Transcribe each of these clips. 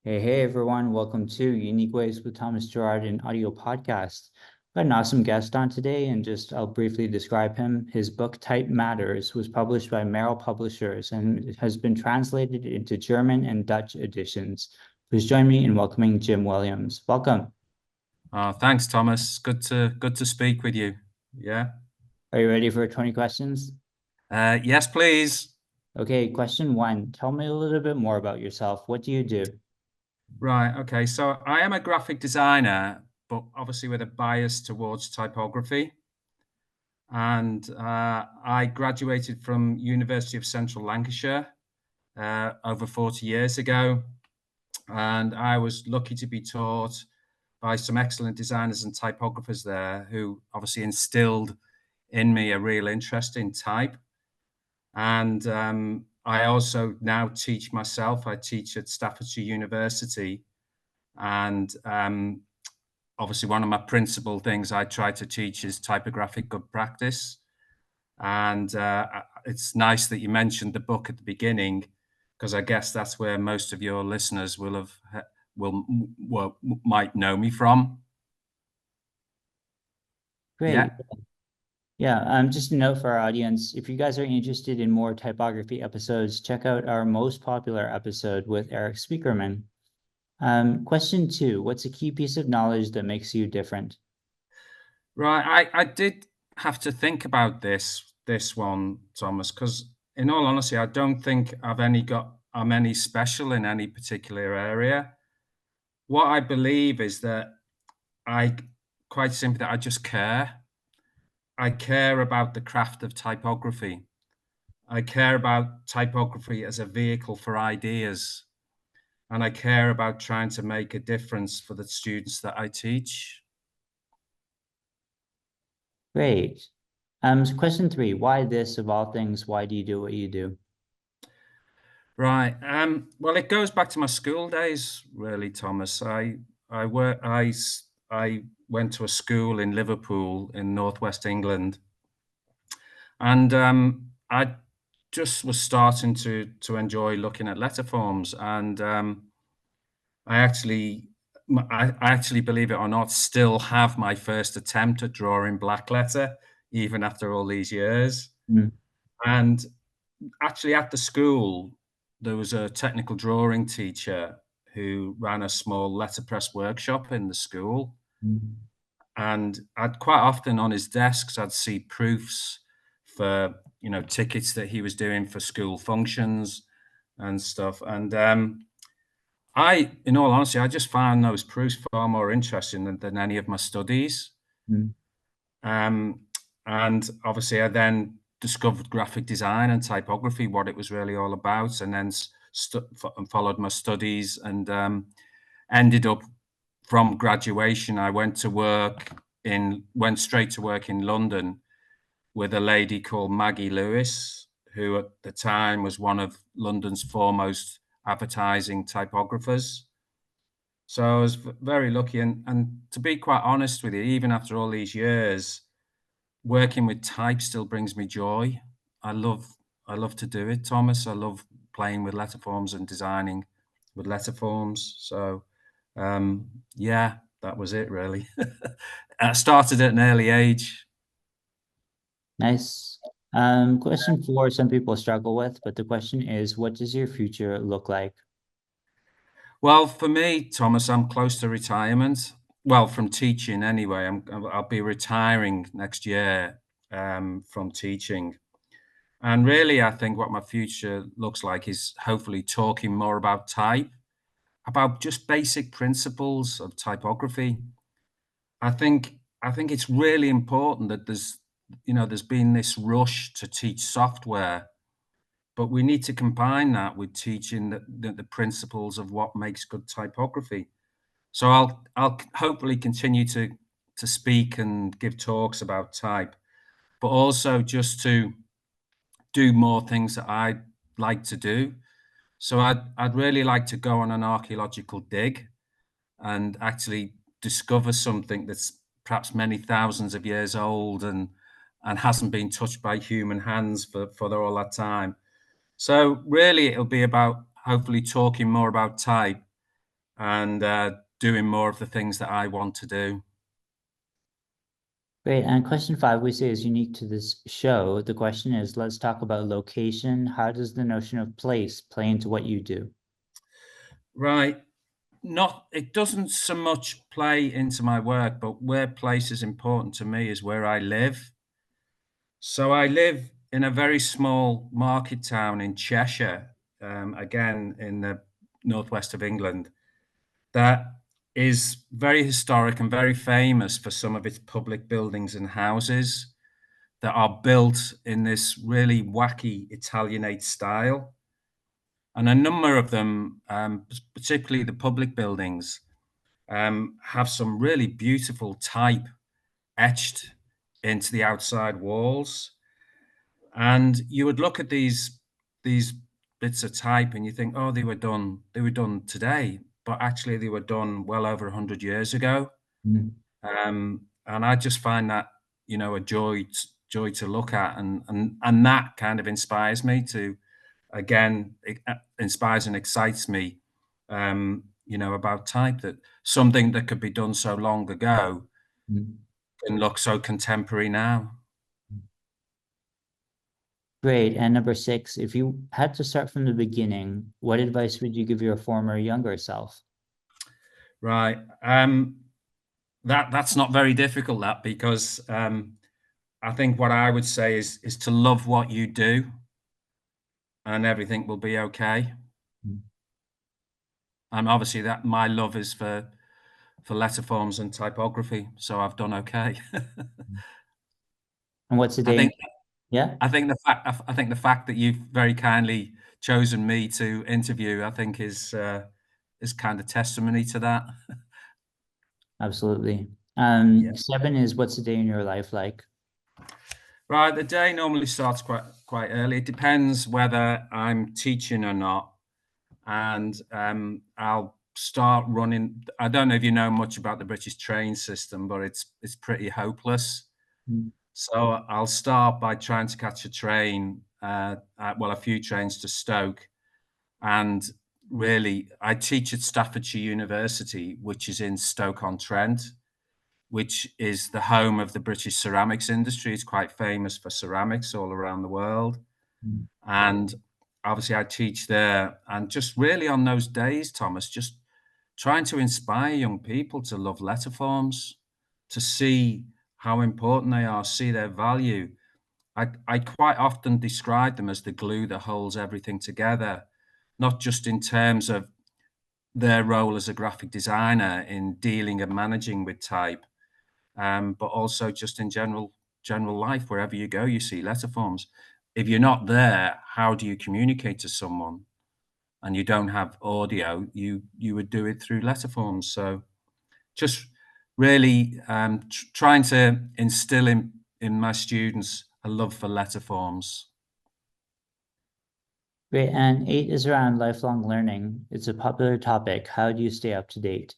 Hey everyone, welcome to Unique Ways with Thomas Gerard, an audio podcast. Got an awesome guest on today, and I'll briefly describe him. His book Type Matters was published by Merrell Publishers and it has been translated into German and Dutch editions. Please join me in welcoming Jim Williams. Welcome. Thanks, Thomas. Good to speak with you. Yeah. Are you ready for 20 questions? Yes, please. Okay, question one. Tell me a little bit more about yourself. What do you do? Right. Okay. So I am a graphic designer, but obviously with a bias towards typography. And I graduated from University of Central Lancashire over 40 years ago. And I was lucky to be taught by some excellent designers and typographers there who obviously instilled in me a real interest in type. And I also now teach myself. I teach at Staffordshire University. And obviously, one of my principal things I try to teach is typographic good practice. And it's nice that you mentioned the book at the beginning, because I guess that's where most of your listeners might know me from. Great. Yeah. Yeah, just a note for our audience, if you guys are interested in more typography episodes, check out our most popular episode with Eric Speakerman. Question two, what's a key piece of knowledge that makes you different? Right. I did have to think about this one, Thomas, because in all honesty, I don't think I'm any special in any particular area. What I believe is that I quite simply that I just care. I care about the craft of typography. I care about typography as a vehicle for ideas. And I care about trying to make a difference for the students that I teach. Great. So question three, why this of all things? Why do you do what you do? Right. Well, it goes back to my school days, really, Thomas. I work. I went to a school in Liverpool in northwest England, and I just was starting to enjoy looking at letter forms, and I actually, I actually, believe it or not, still have my first attempt at drawing black letter, even after all these years. Mm, And actually, at the school, there was a technical drawing teacher who ran a small letterpress workshop in the school. mm, And I'd quite often on his desks, I'd see proofs for, tickets that he was doing for school functions and stuff. And in all honesty, I just found those proofs far more interesting than any of my studies. mm. Um, and obviously, I then discovered graphic design and typography, what it was really all about, and then followed my studies and ended up from graduation. I went straight to work in London with a lady called Maggie Lewis, who at the time was one of London's foremost advertising typographers. So I was very lucky. And to be quite honest with you, even after all these years, working with type still brings me joy. I love to do it, Thomas. I love playing with letter forms and designing with letter forms. So yeah, that was it really. I started at an early age. Nice. Question four, some people struggle with, but the question is, what does your future look like? Well, for me, Thomas, I'm close to retirement. Well, from teaching anyway. I'll be retiring next year from teaching. And really, I think what my future looks like is hopefully talking more about type, about just basic principles of typography. I think it's really important that there's been this rush to teach software, but we need to combine that with teaching the principles of what makes good typography. So I'll hopefully continue to speak and give talks about type, but also just to do more things that I like to do. So I'd really like to go on an archaeological dig and actually discover something that's perhaps many thousands of years old and hasn't been touched by human hands for all that time. So really, it'll be about hopefully talking more about type and doing more of the things that I want to do. Great. And question 5, we say is unique to this show. The question is, let's talk about location. How does the notion of place play into what you do? Right. It doesn't so much play into my work, but where place is important to me is where I live. So I live in a very small market town in Cheshire, again in the northwest of England, that is very historic and very famous for some of its public buildings and houses that are built in this really wacky Italianate style. And a number of them, particularly the public buildings, have some really beautiful type etched into the outside walls. And you would look at these bits of type and you think, oh, they were done today, but actually they were done well over 100 years ago. Mm, And I just find that, a joy to look at, and that kind of inspires me to, again, it inspires and excites me, about type, that something that could be done so long ago mm. can look so contemporary now. Great. And number 6, if you had to start from the beginning, what advice would you give your former younger self? Right. That's not very difficult, that, because I think what I would say is to love what you do, and everything will be okay. Mm. And obviously that my love is for letter forms and typography, so I've done okay. And what's the I day? think Yeah, I think the fact that you've very kindly chosen me to interview, I think is kind of testimony to that. absolutely. Yeah. 7 is what's the day in your life like? Right, the day normally starts quite early. It depends whether I'm teaching or not, and I'll start running. I don't know if you know much about the British train system, but it's pretty hopeless. Mm, So I'll start by trying to catch a train, a few trains to Stoke. And really, I teach at Staffordshire University, which is in Stoke-on-Trent, which is the home of the British ceramics industry. It's quite famous for ceramics all around the world. mm, And obviously, I teach there. And just really on those days, Thomas, just trying to inspire young people to love letter forms, to see how important they are, see their value. I quite often describe them as the glue that holds everything together, not just in terms of their role as a graphic designer in dealing and managing with type, but also just in general life. Wherever you go, you see letter forms. If you're not there, how do you communicate to someone? And you don't have audio, you would do it through letter forms. So just really trying to instill in my students a love for letter forms. Great. And 8 is around lifelong learning. It's a popular topic. How do you stay up to date?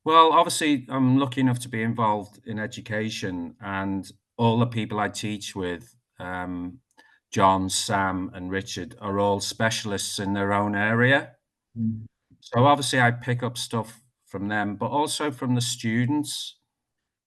Well, obviously, I'm lucky enough to be involved in education, and all the people I teach with, John, Sam, and Richard, are all specialists in their own area. Mm, So obviously, I pick up stuff from them, but also from the students.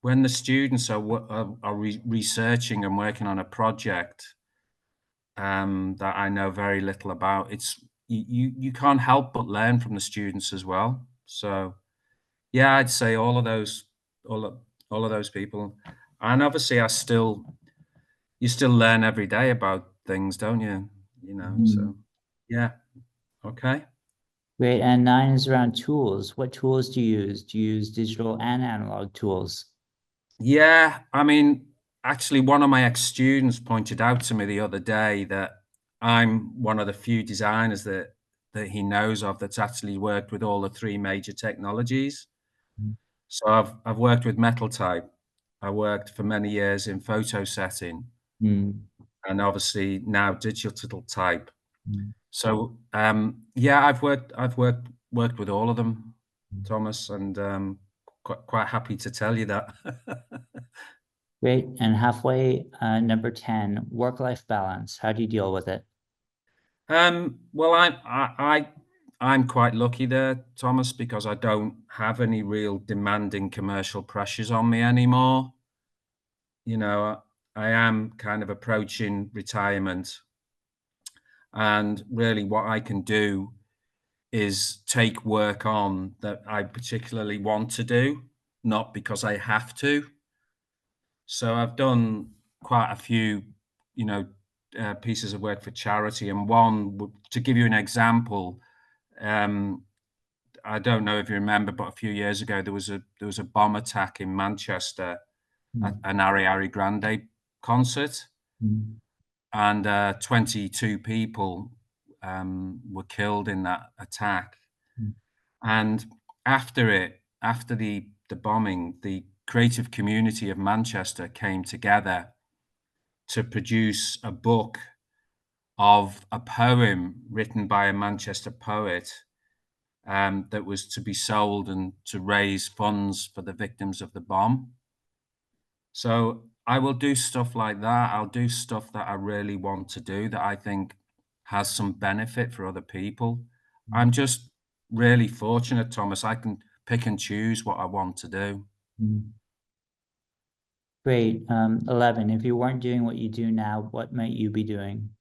When the students are researching and working on a project, that I know very little about, you can't help but learn from the students as well. So yeah, I'd say all of, all of those people, and obviously you still learn every day about things, don't you? mm. So yeah, okay. Great. And 9 is around tools. What tools do you use? Do you use digital and analog tools? Yeah, I mean, actually, one of my ex-students pointed out to me the other day that I'm one of the few designers that he knows of that's actually worked with all the three major technologies. Mm, So I've worked with metal type. I worked for many years in photo setting, mm, and obviously now digital type. mm, So yeah, worked with all of them, mm. Thomas, and quite happy to tell you that. Great. And halfway, number 10, work-life balance. How do you deal with it? Well, I'm quite lucky there, Thomas, because I don't have any real demanding commercial pressures on me anymore. You know, I am kind of approaching retirement, and really what I can do is take work on that I particularly want to do, not because I have to. So I've done quite a few, you know, pieces of work for charity, and to give you an example, um, I don't know if you remember, but a few years ago there was a bomb attack in Manchester at Mm, an Ariana Grande concert, mm, and 22 people were killed in that attack. mm, And after the bombing, the creative community of Manchester came together to produce a book of a poem written by a Manchester poet, that was to be sold and to raise funds for the victims of the bomb. So I will do stuff like that. I'll do stuff that I really want to do that I think has some benefit for other people. mm, I'm just really fortunate, Thomas. I can pick and choose what I want to do. mm. Great. 11, if you weren't doing what you do now, what might you be doing?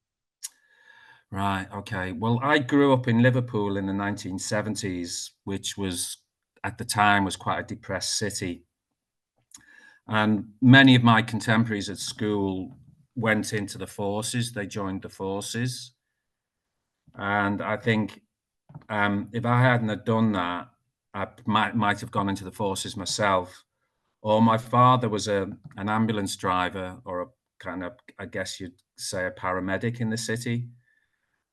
Right. Okay. Well, I grew up in Liverpool in the 1970s, which was at the time was quite a depressed city. And many of my contemporaries at school went into the forces. They joined the forces. And I think if I hadn't have done that, I might have gone into the forces myself. Or my father was an ambulance driver, or a kind of, I guess you'd say, a paramedic in the city.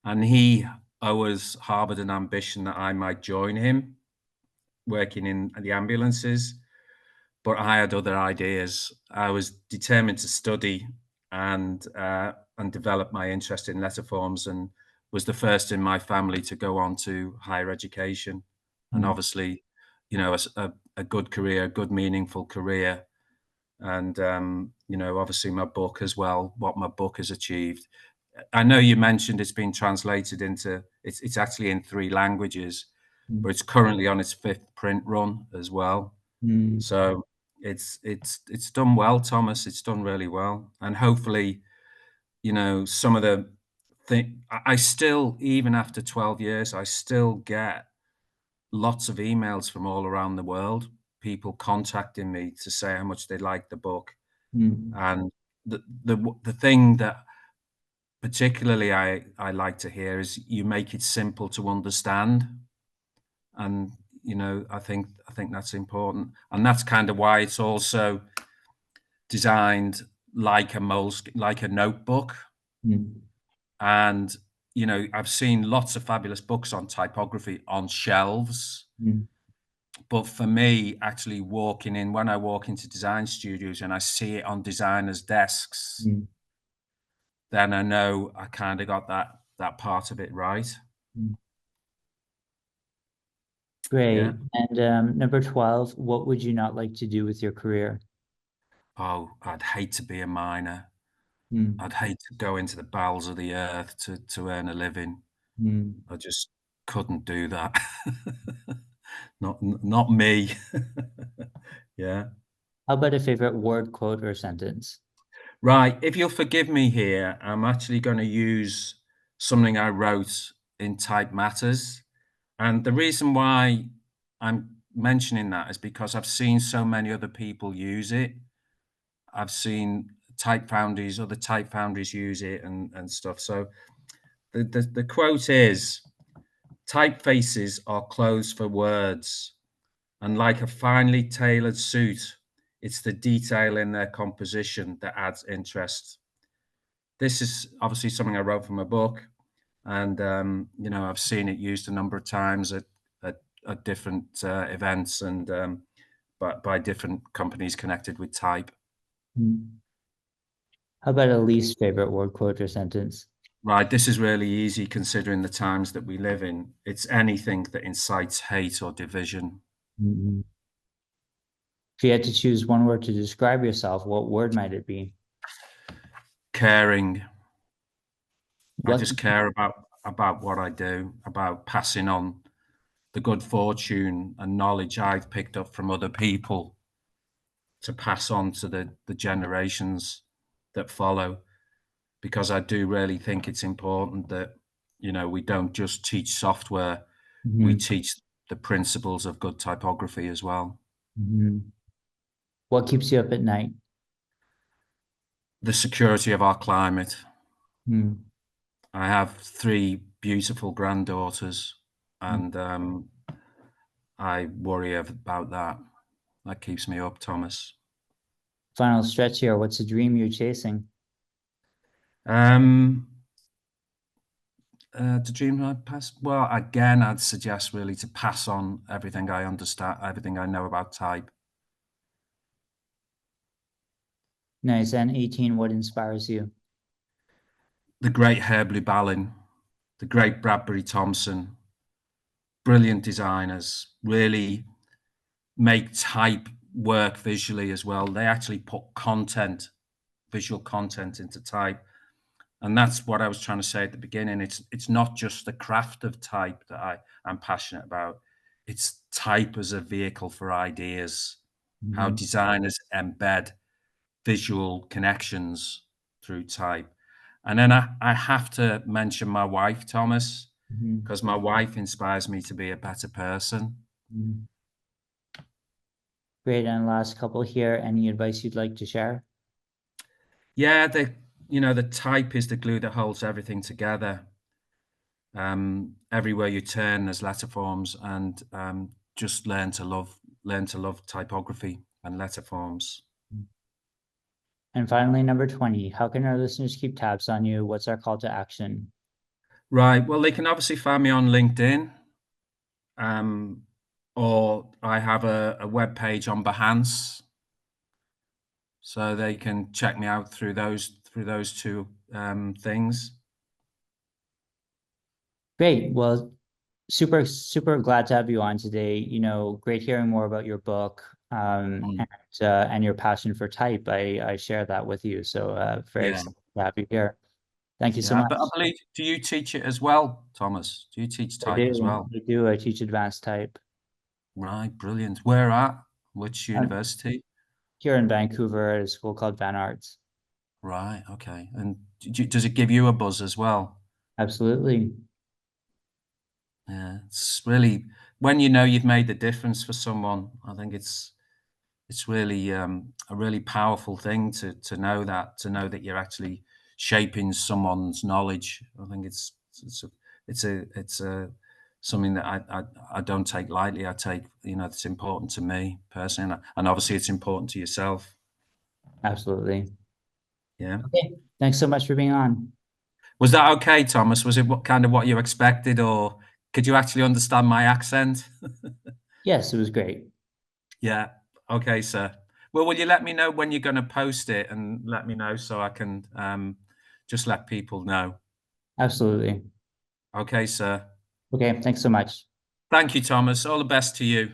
And he always harbored an ambition that I might join him working in the ambulances. But I had other ideas. I was determined to study and develop my interest in letter forms, and was the first in my family to go on to higher education. And Mm, obviously, you know, a good career, a good meaningful career. And you know, obviously my book as well, what my book has achieved. I know you mentioned it's been translated into it's actually in 3 languages, mm, but it's currently on its 5th print run as well. mm, So it's done well, Thomas. It's done really well, and hopefully, you know, some of the thing I still, even after 12 years, I still get lots of emails from all around the world, people contacting me to say how much they like the book. mm, And the thing that particularly I like to hear is you make it simple to understand. And you know, I think that's important, and that's kind of why it's also designed like a like a notebook. mm, And you know, I've seen lots of fabulous books on typography on shelves, mm, but for me, actually walking in when I walk into design studios and I see it on designers' desks, mm, then I know I kind of got that part of it right. mm. Yeah. Great. And number 12, what would you not like to do with your career? Oh, I'd hate to be a miner. Mm, I'd hate to go into the bowels of the earth to earn a living. mm. I just couldn't do that. Not me. Yeah. How about a favorite word, quote, or sentence? Right. If you'll forgive me here, I'm actually going to use something I wrote in Type Matters. And the reason why I'm mentioning that is because I've seen so many other people use it. I've seen other type foundries use it and stuff. So the quote is, typefaces are clothes for words, and like a finely tailored suit, it's the detail in their composition that adds interest. This is obviously something I wrote from a book, and you know, I've seen it used a number of times at different events, and but by different companies connected with type. Mm. How about a least favorite word, quote, or sentence? Right, this is really easy considering the times that we live in. It's anything that incites hate or division. Mm. If you had to choose one word to describe yourself, what word might it be? Caring. I What just care about. about what I do, about passing on the good fortune and knowledge I've picked up from other people to pass on to the generations that follow, because I do really think it's important that, you know, we don't just teach software, we Mhm. teach the principles of good typography as well. Mhm. What keeps you up at night? The security of our climate. Mm. I have 3 beautiful granddaughters, Mm. and I worry about that. That keeps me up, Thomas. Final stretch here. What's a dream you're chasing? Um, to dream I pass. Well, again, I'd suggest really to pass on everything I understand, everything I know about type. Nice. And 18, what inspires you? The great Herb Llewellyn, the great Bradbury Thompson, brilliant designers, really make type work visually as well. They actually put content, visual content into type. And that's what I was trying to say at the beginning. It's not just the craft of type that I'm passionate about. It's type as a vehicle for ideas, how Mhm. designers embed visual connections through type. And then I have to mention my wife, Thomas, Mhm. because my wife inspires me to be a better person. Mhm. Great. And last couple here. Any advice you'd like to share? Yeah, the type is the glue that holds everything together. Everywhere you turn, there's letter forms, and just learn to love typography and letter forms. And finally, number 20, how can our listeners keep tabs on you? What's our call to action? Right. Well, they can obviously find me on LinkedIn, um, or I have a web page on Behance, so they can check me out through those two things. Great. Well, super glad to have you on today. Great hearing more about your book, Mm. and your passion for type. I share that with you. So very Yeah, excited to have you here. Thank you so yeah. much. But I believe, do you teach it as well, Thomas? Do you teach I type as do. well? I do. I teach advanced type. Right, brilliant. Where at? Which I'm university? here in Vancouver at a school called Van Arts. Right, okay. And does it give you a buzz as well? Absolutely. Yeah, it's really when you know you've made the difference for someone. I think it's really a really powerful thing to know that you're actually shaping someone's knowledge. I think it's a something that I don't take lightly. I take, it's important to me personally, and obviously it's important to yourself. Absolutely. Yeah. Okay. Thanks so much for being on. Was that okay, Thomas? Was it what you expected, or could you actually understand my accent? Yes, it was great. Yeah. Okay, sir. Well, will you let me know when you're going to post it, and let me know so I can just let people know? Absolutely. Okay, sir. Okay. Thanks so much. Thank you, Thomas. All the best to you.